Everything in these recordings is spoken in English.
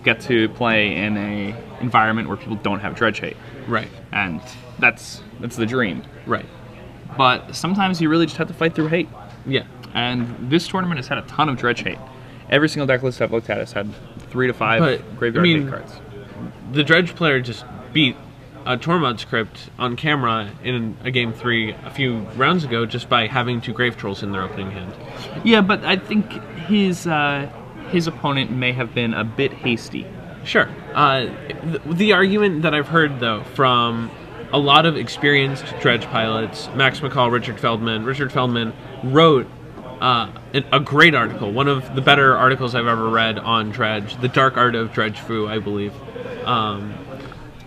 get to play in a environment where people don't have dredge hate. Right. And that's the dream. Right. But sometimes you really just have to fight through hate. Yeah. And this tournament has had a ton of dredge hate. Every single deck list I've looked at has had 3 to 5 graveyard hate cards. The dredge player just beat a Tormod script on camera in a game 3 a few rounds ago just by having 2 grave trolls in their opening hand. Yeah, but I think his opponent may have been a bit hasty. Sure. The argument that I've heard, though, from a lot of experienced dredge pilots, Max McCall, Richard Feldman wrote a great article, one of the better articles I've ever read on dredge, The Dark Art of Dredge Fu, I believe,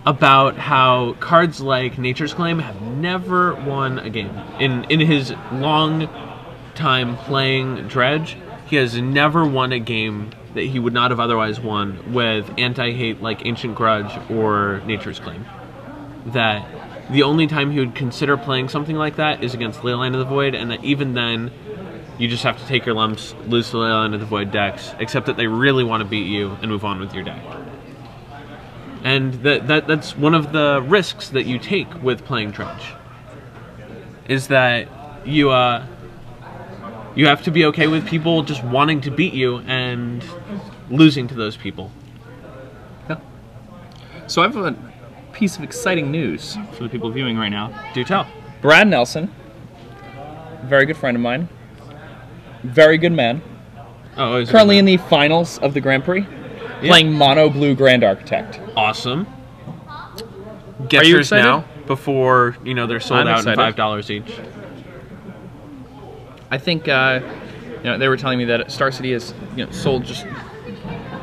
about how cards like Nature's Claim have never won a game. In his long time playing dredge, he has never won a game that he would not have otherwise won with anti-hate like Ancient Grudge or Nature's Claim. That the only time he would consider playing something like that is against Leyline of the Void, and that even then, you just have to take your lumps, lose to Leyline of the Void decks, except that they really want to beat you and move on with your deck. And that's one of the risks that you take with playing dredge, is that you have to be okay with people just wanting to beat you and losing to those people. Yeah. So I have a piece of exciting news for the people viewing right now. Do tell. Brad Nelson, very good friend of mine, very good man, currently in the finals of the Grand Prix, playing Mono Blue Grand Architect. Awesome. Get yours now before they're sold out at $5 each. I think they were telling me that Star City has sold just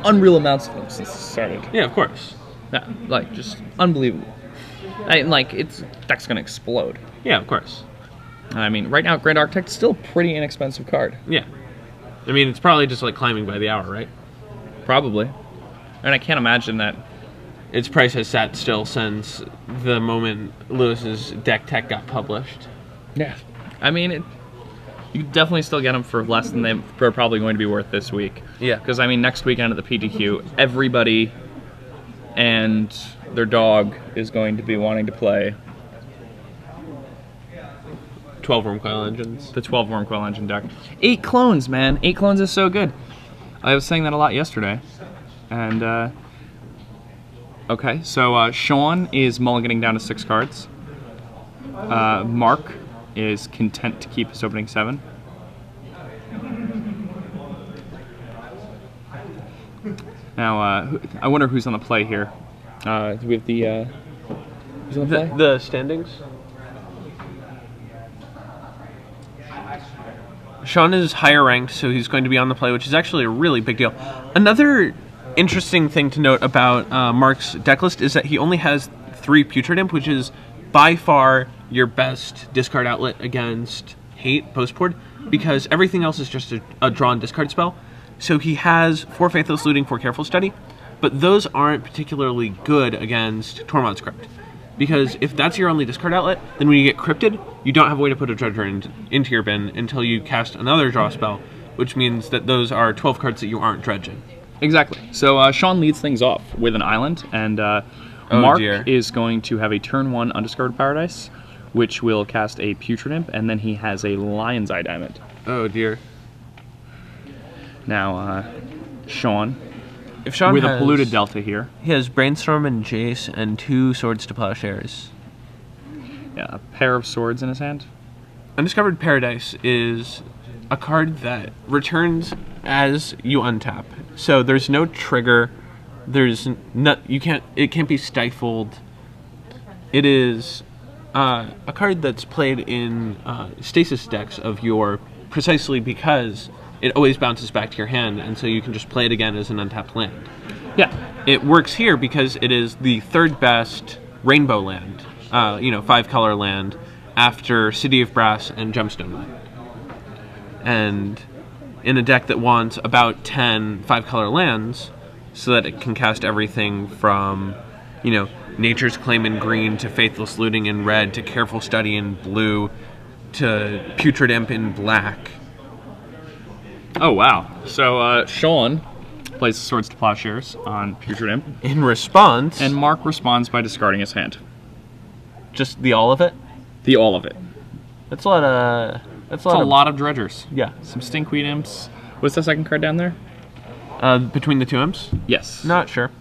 unreal amounts of them since it started. Yeah, of course. Yeah, like just unbelievable. Deck's gonna explode. Yeah, of course. I mean, right now Grand Architect is still a pretty inexpensive card. Yeah. I mean, it's probably just like climbing by the hour, right? Probably. And I can't imagine that its price has sat still since the moment Lewis's deck tech got published. Yeah. I mean, you definitely still get them for less than they're probably going to be worth this week. Yeah. Because, I mean, next weekend at the PTQ, everybody and their dog is going to be wanting to play 12 Wormcoil Engines. The 12 Wormcoil Engine deck. 8 clones, man. 8 clones is so good. I was saying that a lot yesterday. And, okay, so Shawn is mulliganing down to 6 cards. Mark is content to keep his opening 7. Now, I wonder who's on the play here. Do we have the who's on the play? The standings? Shawn is higher ranked, so he's going to be on the play, which is actually a really big deal. Another interesting thing to note about Mark's decklist is that he only has 3 Putrid Imp, which is by far your best discard outlet against hate post-board, because everything else is just a drawn discard spell. So he has 4 Faithless Looting, 4 Careful Study, but those aren't particularly good against Tormod script. Because if that's your only discard outlet, then when you get crypted, you don't have a way to put a Dredger into your bin until you cast another draw spell, which means that those are 12 cards that you aren't dredging. Exactly. So Shawn leads things off with an island, and Mark is going to have a turn 1 Undiscovered Paradise, which will cast a Putrid Imp, and then he has a Lion's Eye Diamond. Oh dear. Now, Shawn, if Shawn with a polluted Delta here. He has Brainstorm and Jace and 2 Swords to Plowshares. Yeah, a pair of swords in his hand. Undiscovered Paradise is a card that returns as you untap. So there's no trigger. There's it can't be stifled. It is a card that's played in stasis decks of yore precisely because it always bounces back to your hand, and so you can just play it again as an untapped land. Yeah. It works here because it is the 3rd best rainbow land, 5-color land, after City of Brass and Gemstone land. And in a deck that wants about 10 5-color lands, so that it can cast everything from, Nature's Claim in green, to Faithless Looting in red, to Careful Study in blue, to Putrid Imp in black. Oh, wow. So, Shawn plays Swords to Plowshares on Putrid Imp. In response, And Mark responds by discarding his hand. just the all of it. The all of it. That's a lot of. That's It's a lot of dredgers. Yeah. Some Stinkweed Imps. What's the second card down there? Between the two imps? Yes. Not sure.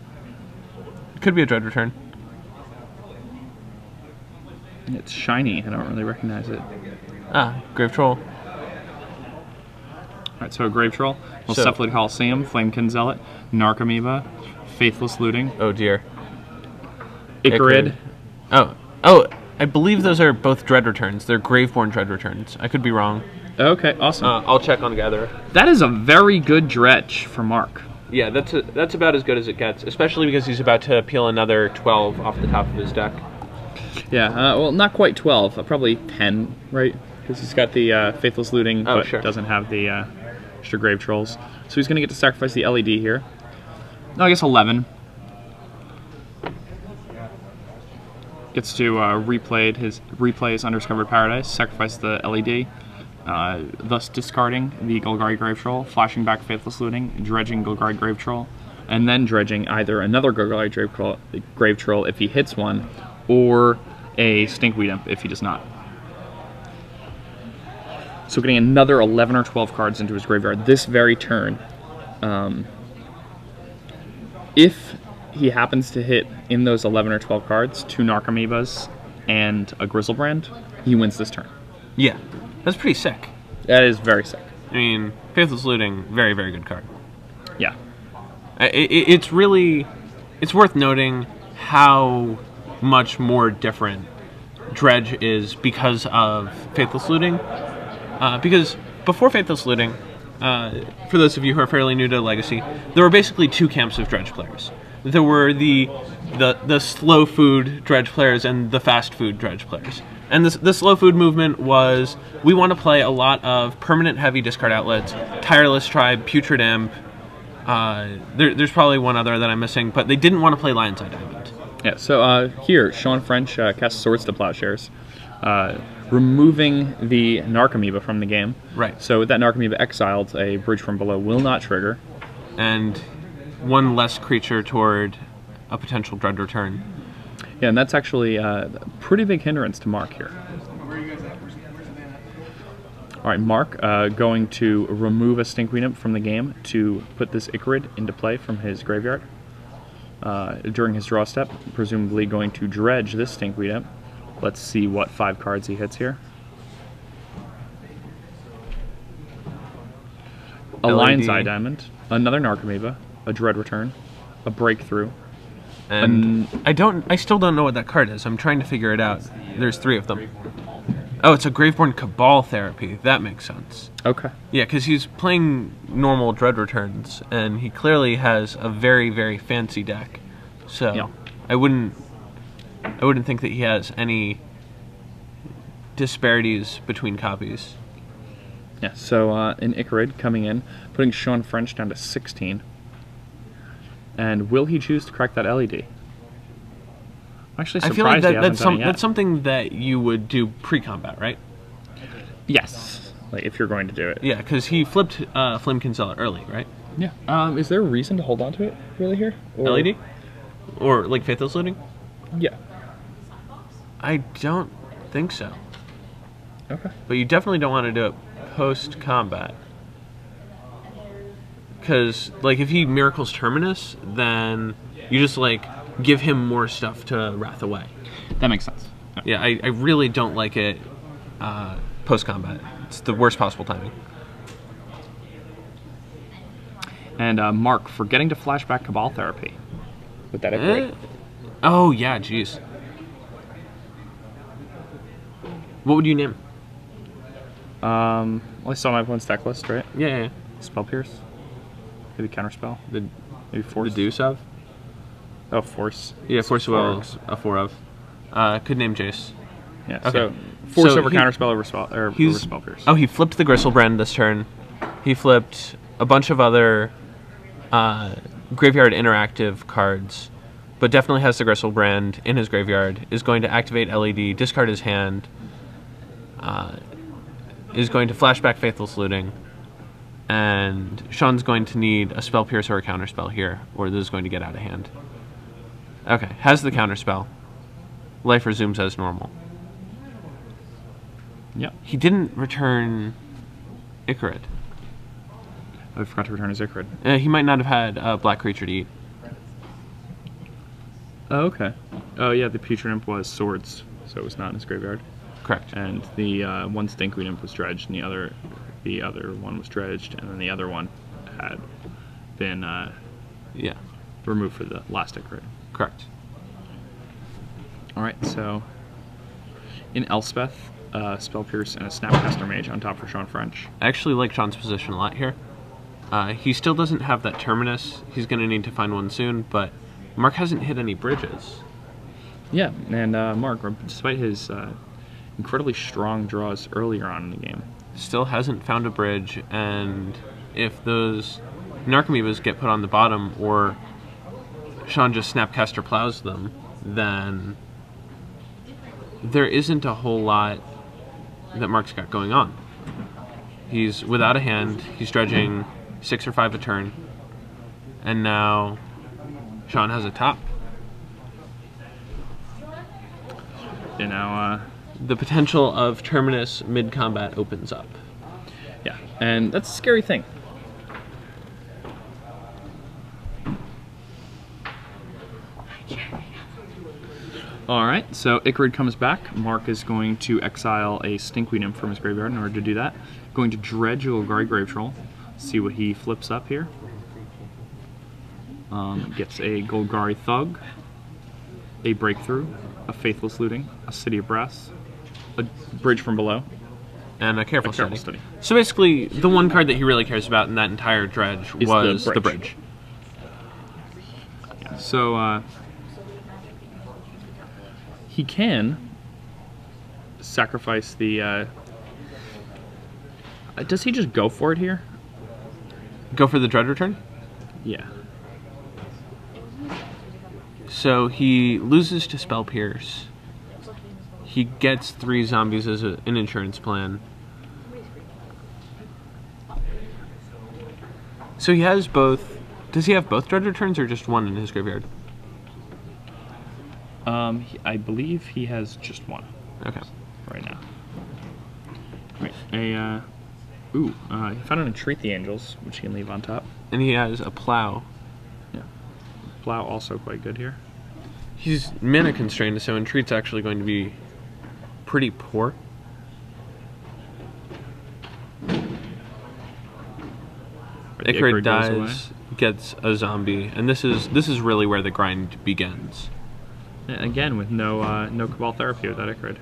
Could be a dread return. It's shiny. I don't really recognize it. Ah, Grave Troll. Alright, so Grave Troll, So- Cephalid Coliseum, Flamekin Zealot, Narcomoeba, Faithless Looting, Oh dear. Icarid. Oh, I believe those are both dread returns. They're Graveborn dread returns. I could be wrong. Okay, awesome. I'll check on Gatherer. That is a very good dredge for Mark. Yeah, that's about as good as it gets, especially because he's about to peel another 12 off the top of his deck. Yeah, well, not quite 12, probably 10, right? Because he's got the Faithless Looting, but sure. doesn't have the extra Grave Trolls. So he's going to get to sacrifice the LED here. No, I guess 11. Gets to replay his Undiscovered Paradise, sacrifice the LED, thus discarding the Golgari Grave Troll, flashing back Faithless Looting, dredging Golgari Grave Troll, and then dredging either another Golgari Grave Troll if he hits one, or a Stinkweed Imp if he does not. So getting another 11 or 12 cards into his graveyard this very turn. If he happens to hit in those 11 or 12 cards 2 Narcomoebas and a Grizzlebrand, he wins this turn. Yeah, that's pretty sick. That is very sick. I mean, Faithless Looting, very, very good card. Yeah. It's worth noting how much more different Dredge is because of Faithless Looting. Because before Faithless Looting, for those of you who are fairly new to Legacy, there were basically two camps of Dredge players. There were the slow food Dredge players and the fast food Dredge players. And the slow food movement was, we want to play a lot of permanent heavy discard outlets, Tireless Tribe, Putrid Imp. There's probably one other that I'm missing, but they didn't want to play Lion's Eye Diamond. Yeah, so here, Shawn French casts Swords to Plowshares, removing the Narcomoeba from the game. Right. So with that Narcomoeba exiled, a Bridge from Below will not trigger. And one less creature toward a potential Dread return. Yeah, and that's actually a pretty big hindrance to Mark here. Alright, Mark going to remove a Stinkweed Imp from the game to put this Icarid into play from his graveyard. During his draw step, presumably going to dredge this Stinkweed Imp. Let's see what 5 cards he hits here. A Lion's Eye Diamond, another Narcomoeba, a Dread Return, a Breakthrough. And I still don't know what that card is. I'm trying to figure it out. There's 3 of them. Oh, it's a Graveborn Cabal Therapy. That makes sense. Okay. Yeah, because he's playing normal Dread Returns, and he clearly has a very, very fancy deck. So Yeah. I wouldn't think that he has any disparities between copies. Yeah, so an Icarid coming in, putting Shawn French down to 16. And will he choose to crack that LED? I'm actually I surprised feel like he hasn't done it yet. that's something that you would do pre-combat, right? Yes, like if you're going to do it. Yeah, because he flipped Flamekin Zealot early, right? Yeah. Is there a reason to hold on to it, really, here? Or... LED? Or like Faithless Looting? Yeah. I don't think so. Okay. But you definitely don't want to do it post-combat. Because, like, if he Miracles Terminus, then you just, like, give him more stuff to Wrath Away. That makes sense. Yeah, I really don't like it post-combat. It's the worst possible timing. And Mark, forgetting to flashback Cabal Therapy with that Icarid. Oh, yeah, jeez. What would you name? Well, I saw my opponent's deck list, right? Yeah. Spell Pierce. Maybe Counterspell. Maybe Force. The Deuce of? Oh, Force. Yeah, Force of Will, a 4 of. Could name Jace. Yeah, Okay. so Force So over he- Counterspell over Spell Pierce. Oh, he flipped the Gristlebrand this turn. He flipped a bunch of other graveyard interactive cards, but definitely has the Gristlebrand in his graveyard, is going to activate LED, discard his hand, is going to flashback Faithless Looting, And Shawn's going to need a Spell Pierce or a Counterspell here, or this is going to get out of hand. Okay, has the Counterspell. Life resumes as normal. Yep. He didn't return Icarid. I forgot to return his Icarid. He might not have had a black creature to eat. Oh, okay. Oh, yeah, the Putrid Imp was swords, so it was not in his graveyard. Correct. And the one Stinkweed Imp was dredged, and the other one was dredged, and then the other one had been removed for the last Icarid. Correct. All right, so in Elspeth, Spell Pierce and a Snapcaster Mage on top for Shawn French. I actually like Shawn's position a lot here. He still doesn't have that Terminus. He's going to need to find one soon, but Mark hasn't hit any bridges. Yeah, and Mark, despite his incredibly strong draws earlier on in the game, still hasn't found a bridge, and if those Narcomoebas get put on the bottom, or Shawn just Snapcaster plows them, then there isn't a whole lot that Mark's got going on. He's without a hand, he's dredging 6 or 5 a turn, and now Shawn has a top. You know, the potential of Terminus mid-combat opens up. Yeah, and that's a scary thing. Alright, so Icarid comes back. Mark is going to exile a Stinkweed Imp from his graveyard in order to do that. Going to dredge a Golgari Grave Troll. See what he flips up here. Gets a Golgari Thug, a Breakthrough, a Faithless Looting, a City of Brass, a Bridge from Below, and a Careful Study. So basically, the one card that he really cares about in that entire dredge was the bridge. Yeah, so, he can sacrifice the... does he just go for it here? Go for the Dread Return? Yeah. So he loses to Spell Pierce. He gets 3 zombies as an insurance plan. So he has both... Does he have both Dread Returns or just one in his graveyard? I believe he has just one. Okay. Right now. Right. He found an Entreat the Angels, which he can leave on top. And he has a Plow. Yeah. Plow also quite good here. He's mana constrained, so Entreat's actually going to be pretty poor. Icarid dies, gets a zombie, and this is really where the grind begins. Yeah, again, with no Cabal Therapy with that Icarid.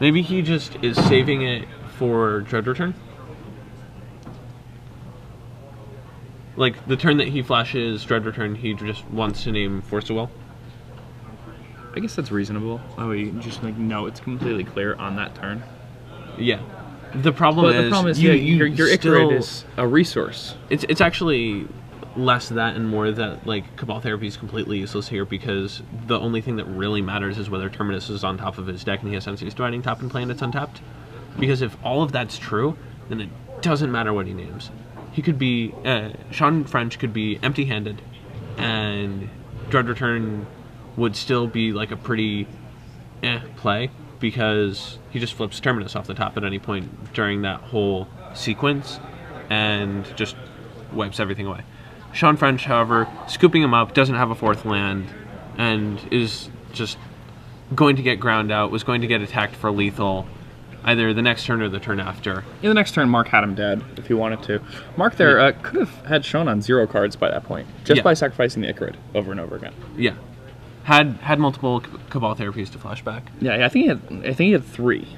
Maybe he just is saving it for Dread Return? Like, the turn that he flashes Dread Return, he just wants to name Force of Will? I guess that's reasonable. Oh, you just know it's completely clear on that turn. Yeah. The problem is your Icarid is a resource. It's actually less that and more that, like, Cabal Therapy is completely useless here because the only thing that really matters is whether Terminus is on top of his deck and he has Sense's Dividing Top and play and it's untapped. Because if all of that's true, then it doesn't matter what he names. He could be... Shawn French could be empty-handed and Dread Return would still be, like, a pretty play because he just flips Terminus off the top at any point during that whole sequence and just wipes everything away. Shawn French, however, scooping him up, doesn't have a 4th land, and is just going to get ground out, was going to get attacked for lethal, either the next turn or the turn after. Yeah, the next turn Mark had him dead, if he wanted to. Mark there could have had Shawn on 0 cards by that point, just by sacrificing the Icarid over and over again. Yeah. Had multiple Cabal Therapies to flashback. Yeah, I think he had 3.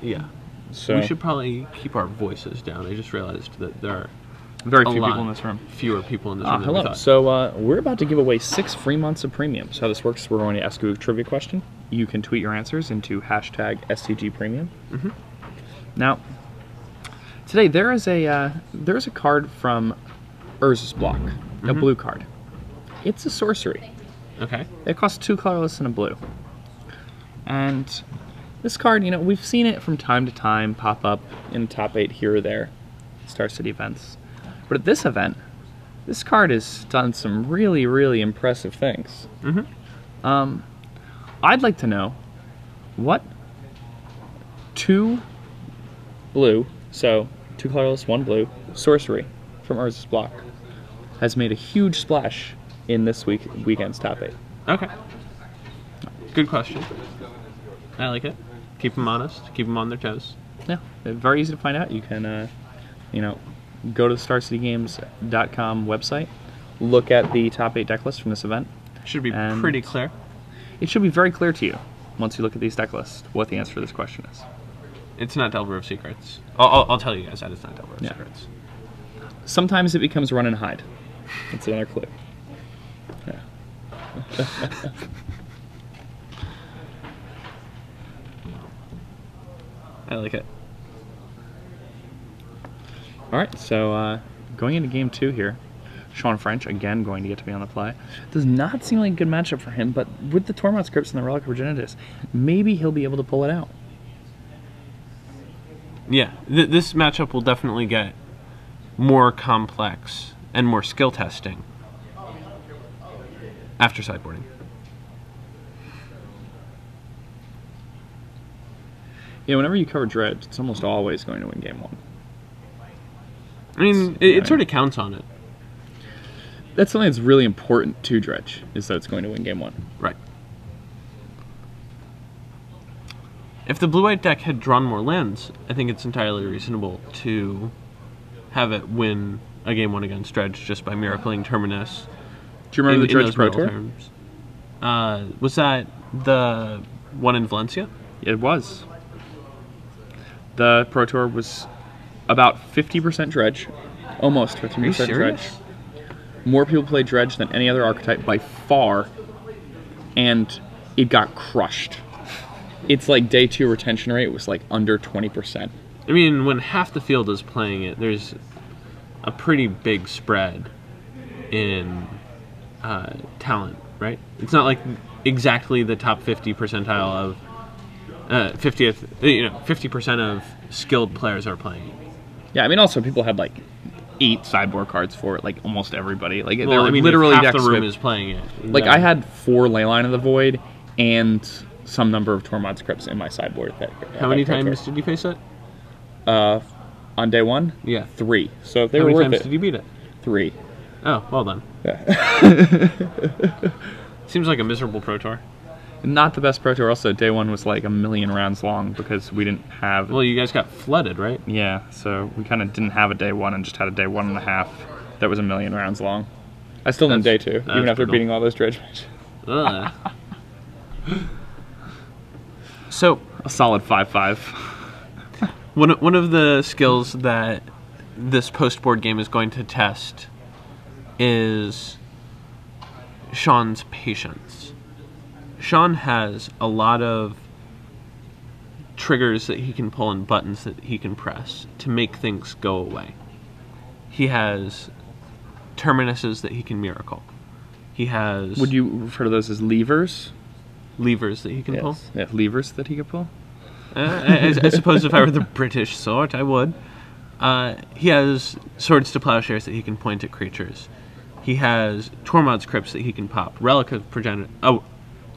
Yeah. So we should probably keep our voices down. I just realized that there are very few people in this room. Fewer people in this room. Hello. So we're about to give away 6 free months of premium. So how this works, we're going to ask you a trivia question. You can tweet your answers into hashtag SCG Premium. Mm-hmm. Now, today there is a card from Urza's block, a blue card. It's a sorcery. Okay. It costs 2 colorless and a blue. And This card, you know, we've seen it from time to time pop up in top 8 here or there, Star City events. But at this event, this card has done some really, really impressive things. I'd like to know what 2 blue, so 2 colorless, 1 blue, sorcery from Urza's block has made a huge splash in this weekend's top 8. Okay. Good question. I like it. Keep them honest. Keep them on their toes. Yeah, very easy to find out. You can, you know, go to the StarCityGames.com website, look at the top 8 deck list from this event. Should be pretty clear. It should be very clear to you once you look at these deck lists what the answer to this question is. It's not Delver of Secrets. I'll tell you guys that it's not Delver of Secrets. Sometimes it becomes run and hide. That's another clue. Yeah. I like it. All right, so going into game 2 here, Shawn French, again, going to get to be on the play. Does not seem like a good matchup for him, but with the Tormod scripts and the Relic of Progenitus, maybe he'll be able to pull it out. Yeah, this matchup will definitely get more complex and more skill testing after sideboarding. Yeah, whenever you cover Dredge, it's almost always going to win game 1. I mean, it sort of counts on it. That's something that's really important to Dredge, is that it's going to win game 1. Right. If the blue-white deck had drawn more lands, I think it's entirely reasonable to have it win a game 1 against Dredge just by miracling Terminus. Do you remember the Dredge Pro Tour? Was that the one in Valencia? It was. The Pro Tour was about 50% Dredge, almost 50% Dredge. More people played Dredge than any other archetype by far, and it got crushed. It's like day 2 retention rate was like under 20%. I mean, when half the field is playing it, there's a pretty big spread in talent, right? It's not like exactly the top 50 percentile of 50% of skilled players are playing it. Yeah, I mean, also people had like 8 sideboard cards for it, like almost everybody. Like well, there were literally half the room is playing it. Like I had 4 Leyline of the Void and some number of Tormod scripts in my sideboard. How many times did you face it? On day 1? Yeah, 3. So if they How were many worth times it, did you beat it? 3. Oh, well done. Yeah. Seems like a miserable Pro Tour. Not the best Pro Tour. Also, day 1 was like 1,000,000 rounds long because we didn't have... Well, you guys got flooded, right? Yeah, so we kind of didn't have a day 1 and just had a day 1.5 that was 1,000,000 rounds long. I still didn't day 2, even after beating all those Dredge matches. So, a solid 5-5. One of the skills that this post-board game is going to test is Shawn's patience. Shawn has a lot of triggers that he can pull and buttons that he can press to make things go away. He has terminuses that he can miracle. He has... Would you refer to those as levers? Levers that he can pull? Yeah, levers that he could pull? I suppose if I were the British sort, I would. He has swords to plowshares that he can point at creatures. He has Tormod's crypts that he can pop. Relic of Progenitus. Oh,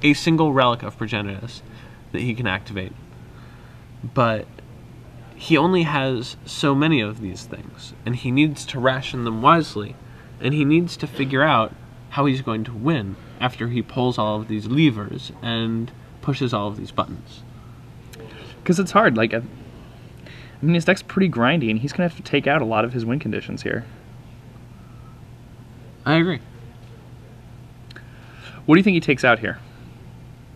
a single Relic of Progenitus that he can activate. But he only has so many of these things, and he needs to ration them wisely, and he needs to figure out how he's going to win after he pulls all of these levers and pushes all of these buttons. Because it's hard. Like, I mean, his deck's pretty grindy, and he's going to have to take out a lot of his win conditions here. I agree. What do you think he takes out here?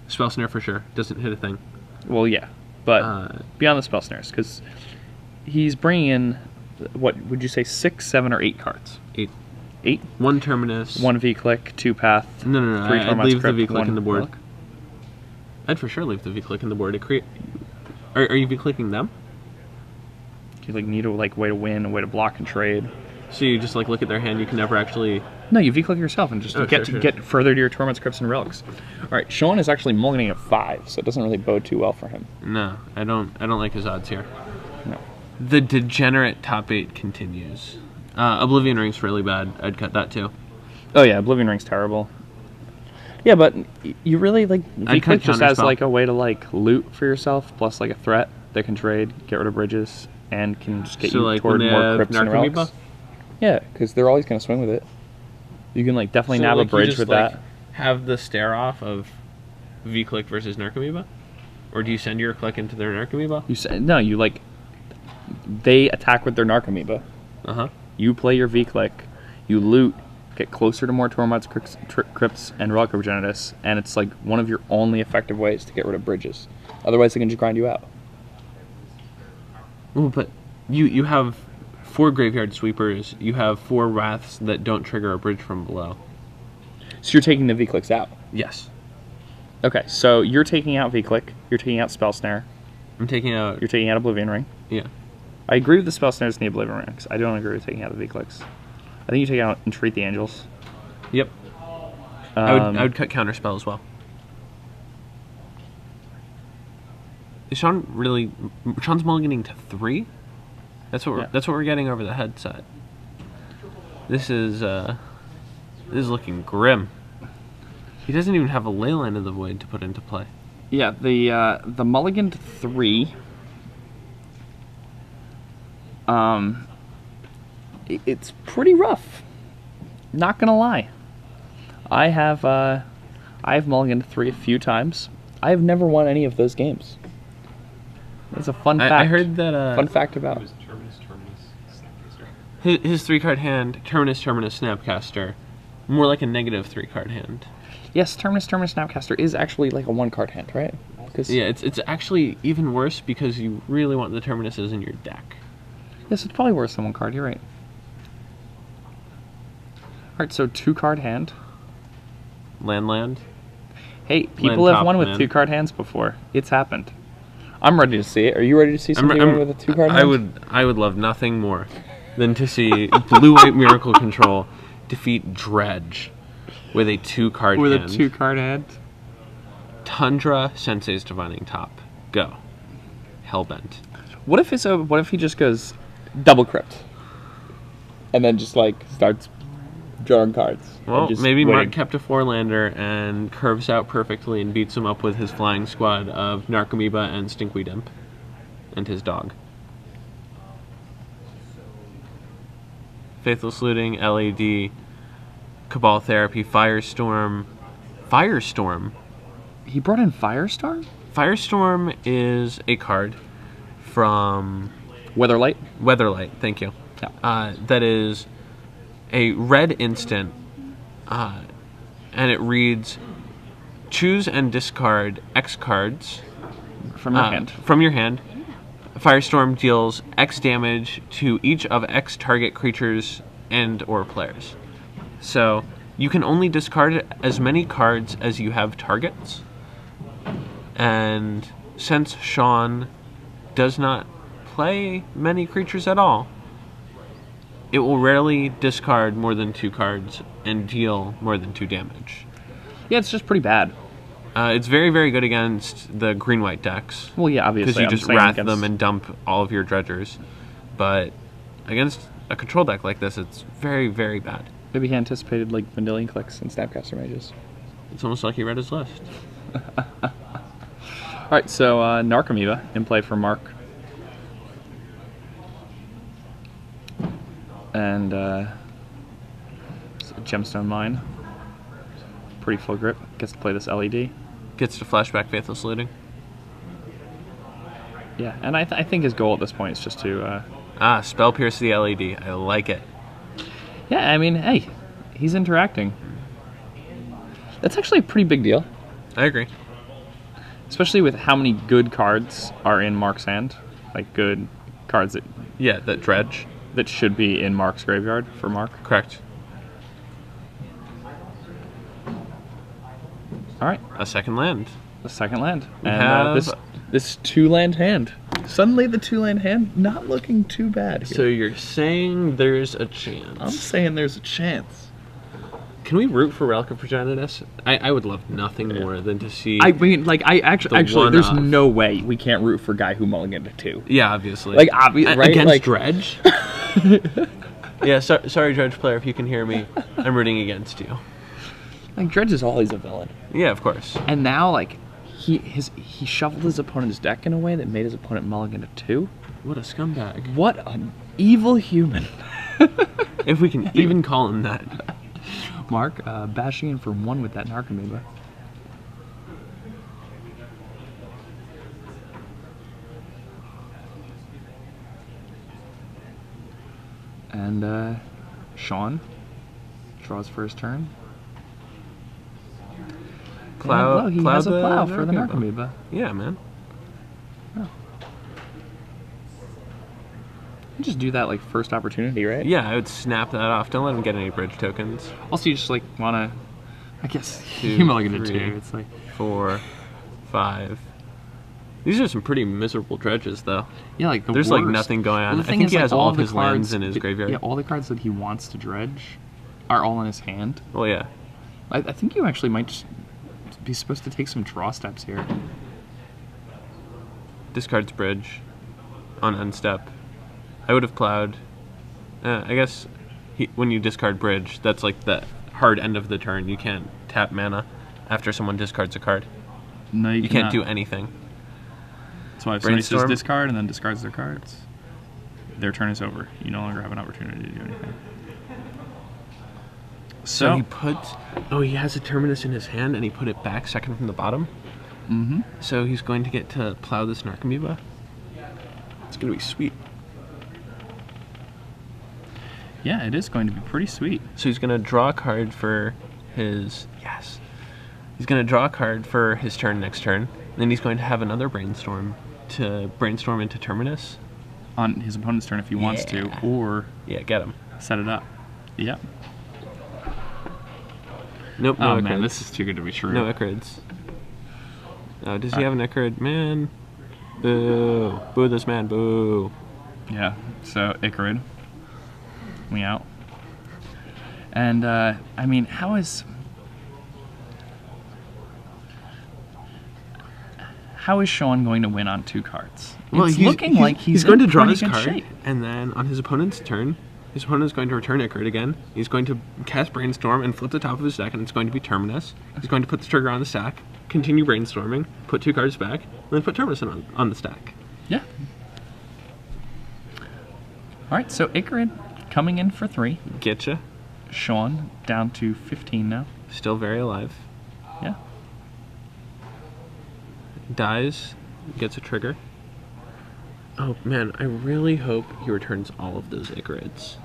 Spell Snare for sure. Doesn't hit a thing. Well, yeah. But beyond the Spell Snares, because he's bringing in, what would you say, 6, 7, or 8 cards? 8. 8? 1 Terminus. 1 V-Click, 2 Path. No. 3 I'd leave the V-Click in in the board. I'd for sure leave the V-Click in the board. Are you V-Clicking them? You like need a way to win, a way to block and trade. So you just like look at their hand. You can never actually. No, you V-click yourself and just sure. get further to your Torments, Crypts, and Relics. All right, Shawn is actually mulliganing at 5, so it doesn't really bode too well for him. No, I don't like his odds here. No. The degenerate top 8 continues. Oblivion Ring's really bad. I'd cut that too. Oh yeah, Oblivion Ring's terrible. Yeah, but you really like V-click just as like a way to like loot for yourself, plus like a threat that can trade, get rid of bridges, and can just get you like toward more Crypts and Relics. Narcomoeba? Yeah, because they're always gonna swing with it. You can like definitely nab a bridge with that. Have the stare off of V-click versus Narcomoeba, or do you send your click into their Narcomoeba? You say no. You like they attack with their Narcomoeba. You play your V-click, you loot, get closer to more Torments, Crypts, and Relic Progenitus, and it's like one of your only effective ways to get rid of bridges. Otherwise, they can just grind you out. Well, but you have 4 Graveyard Sweepers, you have 4 Wraths that don't trigger a bridge from below. So you're taking the V-clicks out? Yes. Okay, so you're taking out V-click, you're taking out Spell Snare. I'm taking out... You're taking out Oblivion Ring. Yeah. I agree with the Spell Snares and the Oblivion Rings. I don't agree with taking out the V-clicks. I think you take out Entreat the Angels. Yep. I would cut Counterspell as well. Is Shawn really... Shawn's mulliganing to 3? That's what we're getting over the headset. This is looking grim. He doesn't even have a Leyline of the Void to put into play. Yeah, the mulligan to 3. It's pretty rough. Not gonna lie. I have mulliganed to 3 a few times. I have never won any of those games. That's a fun fact. I heard that. Fun fact about him. His 3-card hand, Terminus, Snapcaster, more like a negative 3-card hand. Yes, Terminus, Snapcaster is actually like a 1-card hand, right? Yeah, it's actually even worse because you really want the Terminuses in your deck. Yes, it's probably worse than 1 card. You're right. All right, so 2-card hand. Land. Hey, people have won with 2-card hands before. It's happened. I'm ready to see it. Are you ready to see somebody win with a 2-card hand? I would love nothing more than to see Blue-White Miracle Control defeat Dredge with a 2-card hand. With a 2-card hand? Tundra, Sensei's Divining Top. Go. Hellbent. What if he just goes double crypt? And then just like starts drawing cards. Well, maybe Mark kept a 4-lander and curves out perfectly and beats him up with his flying squad of Narcomoeba and Stinkweed Imp and his dog. Faithless Looting, LED, Cabal Therapy, Firestorm. Firestorm? He brought in Firestorm? Firestorm is a card from... Weatherlight? Weatherlight, thank you. Yeah. That is a red instant, and it reads, choose and discard X cards from your hand. From your hand. Firestorm deals X damage to each of X target creatures and or players. So you can only discard as many cards as you have targets. And since Shawn does not play many creatures at all, it will rarely discard more than 2 cards and deal more than 2 damage. Yeah, it's just pretty bad. It's very, very good against the green-white decks. Well, yeah, obviously. Because you just wrath them and dump all of your dredgers. But against a control deck like this, it's very, very bad. Maybe he anticipated like Vendilion Clicks and Snapcaster Mages. It's almost like he read his list. Alright, so Narcomoeba in play for Mark. And Gemstone Mine. Pretty full grip. Gets to play this LED. Gets to flashback Faithless Looting. Yeah, and I think his goal at this point is just to... Spell Pierce the LED. I like it. Yeah, I mean, hey, he's interacting. That's actually a pretty big deal. I agree. Especially with how many good cards are in Mark's hand. Like, good cards that... Yeah, that dredge. That should be in Mark's graveyard for Mark. Correct. All right. A second land. A second land. We have This 2-land hand. Suddenly the 2-land hand not looking too bad here. So you're saying there's a chance? I'm saying there's a chance. Can we root for Relic of Progenitus? I would love nothing more than to see. I mean, like, actually, there's one-off. no way we can't root for guy who mulliganed to 2. Yeah, obviously. Like, right? Against Like, Dredge? Yeah, sorry, Dredge player, if you can hear me. I'm rooting against you. like Dredge is always a villain. Yeah, of course. And now, like, he shuffled his opponent's deck in a way that made his opponent mulligan to 2. What a scumbag. What an evil human. If we can even call him that. Mark, bashing in for 1 with that Narcomoeba. And Shawn draws for his turn. Plow, he has a plow for the Narcomoeba. Yeah, man. Oh. You just do that like first opportunity, right? Yeah, I would snap that off. Don't let him get any bridge tokens. Also, you just like wanna, I guess, 2, you mulligan to 3, 2. It's like 4, 5. These are some pretty miserable dredges, though. yeah, like the There's worst. like nothing going on. Well, I think he has all of his lands in his graveyard. Yeah, all the cards that he wants to dredge are all in his hand. Well, yeah. I think you actually might just be supposed to take some draw steps here. Discards bridge on unstep. I would have plowed. I guess when you discard bridge, that's like the hard end of the turn. You can't tap mana after someone discards a card. No, You can't do anything. That's why if somebody says Brainstorm. discard and then discards their cards, their turn is over. You no longer have an opportunity to do anything. So he put... Oh, he has a Terminus in his hand, and he put it back second from the bottom? Mm-hmm. So he's going to get to plow this Narcomoeba? It's going to be sweet. Yeah, it is going to be pretty sweet. So he's going to draw a card for his... Yes. He's going to draw a card for his turn next turn. Then he's going to have another Brainstorm to brainstorm into Terminus. On his opponent's turn if he wants to, or Yeah, get him. set it up. Yeah. Nope, no Oh Ichorids. man, this is too good to be true. No Ichorids. Oh, does he have an Ichorid? Man. Boo. Boo this man, boo. Yeah, so Ichorid. We out. And, I mean, how is Shawn going to win on 2 cards? It's looking like he's going to in draw pretty his good card, shape. and then on his opponent's turn, his opponent is going to return Ichorid again. He's going to cast Brainstorm and flip the top of his deck, and it's going to be Terminus. He's going to put the trigger on the stack, continue brainstorming, put 2 cards back, and then put Terminus on the stack. Yeah. Alright, so Ichorid coming in for 3. Getcha. Shawn down to 15 now. Still very alive. Yeah. Dies, gets a trigger. Oh man, I really hope he returns all of those Ichorids.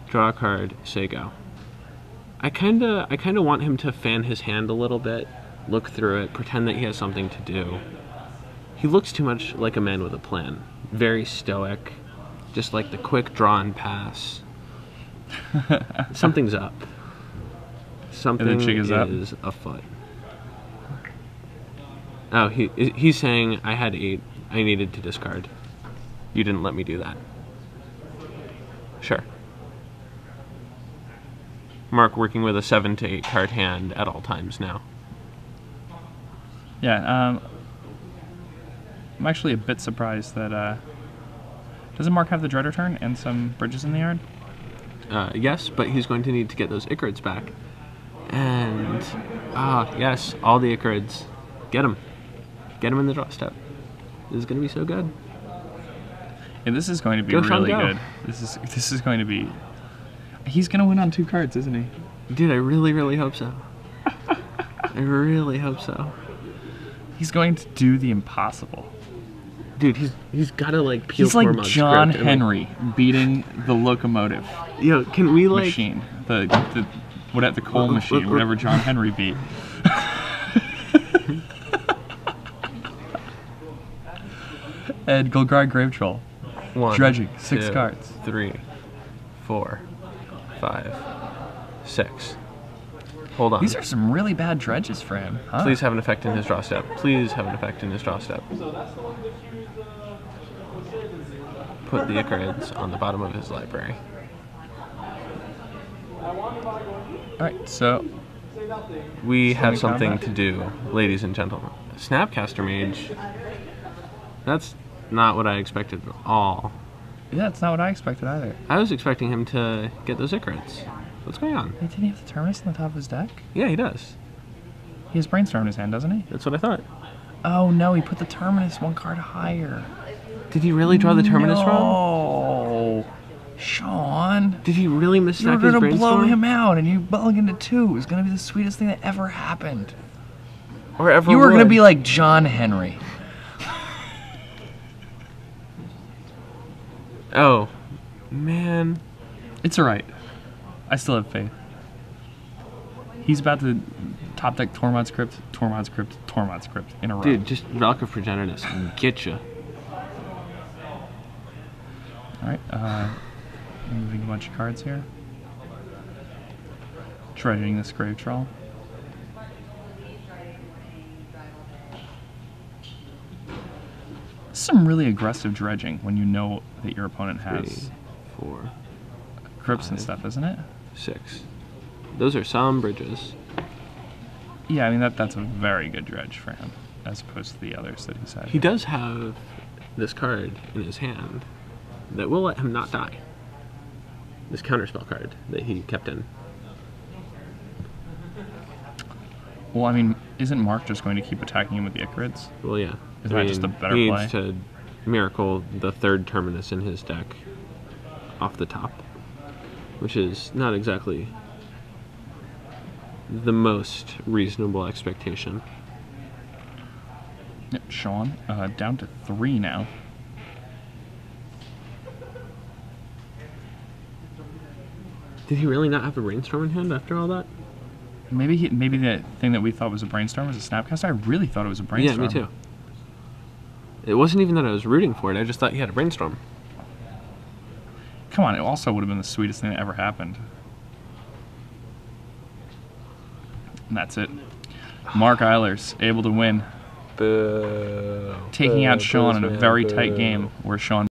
Draw a card, say go. I kinda want him to fan his hand a little bit, look through it, pretend that he has something to do. He looks too much like a man with a plan. Very stoic, just like the quick draw and pass. Something's up. Something is afoot. Oh, he's saying I had 8. I needed to discard. You didn't let me do that. Sure. Mark working with a 7 to 8 card hand at all times now. Yeah, I'm actually a bit surprised that, doesn't Mark have the Dreader turn and some bridges in the yard? Yes, but he's going to need to get those Ichorids back. And, yes, all the Ichorids. Get them. Get them in the draw step. This is going to be so good. Yeah, this is going to be Go, Shawn, really go. good. This is going to be... He's going to win on 2 cards, isn't he? Dude, I really, really hope so. I really hope so. He's going to do the impossible. Dude, he's got to, like, peel He's like form on John script and, Henry beating the locomotive Yo, can we, like... machine. The coal machine, whatever John Henry beat. And Golgari Grave Troll. 1, Dredging, 6 2, cards. 3, 4, 5, 6. Hold on. These are some really bad dredges for him. Huh? Please have an effect in his draw step. Please have an effect in his draw step. Put the Ichorids on the bottom of his library. Alright, so We have something to do, ladies and gentlemen. Snapcaster Mage. That's not what I expected at all. yeah, it's not what I expected either. I was expecting him to get those Ichorids. What's going on? Hey, didn't he have the Terminus on the top of his deck? Yeah, he does. He has Brainstorm in his hand, doesn't he? That's what I thought. Oh no, he put the Terminus one card higher. Did he really draw the Terminus wrong? Oh, Shawn. Did he really You were misstack his gonna Brainstorm? blow him out, and you bung into 2. It was gonna be the sweetest thing that ever happened. Or ever You were gonna would. be like John Henry. Oh, man. It's alright. I still have faith. He's about to top deck Tormod's Crypt, Tormod's Crypt, Tormod's Crypt in a row. Dude, just Relic of Progenitus and get you. Alright, moving a bunch of cards here. Dredging this Grave Troll. Some really aggressive dredging when you know that your opponent has 3, 4, crypts and 5. stuff, isn't it? 6. Those are some bridges. Yeah, I mean that's a very good dredge for him, as opposed to the others that he's had. He does have this card in his hand that will let him not die. This counterspell card that he kept in. Well, I mean, isn't Mark just going to keep attacking him with the Ichorids? Well, yeah. Is that just a better he play? needs to miracle the 3rd Terminus in his deck off the top, which is not exactly the most reasonable expectation. Yep, Shawn, down to 3 now. Did he really not have a Brainstorm in hand after all that? Maybe the thing that we thought was a Brainstorm was a Snapcaster. I really thought it was a Brainstorm. Yeah, me too. It wasn't even that I was rooting for it, I just thought he had a Brainstorm. Come on, it also would have been the sweetest thing that ever happened. And that's it. Mark Eilers, able to win. Boo. Taking out Shawn in a Boo, very boo. tight game where Shawn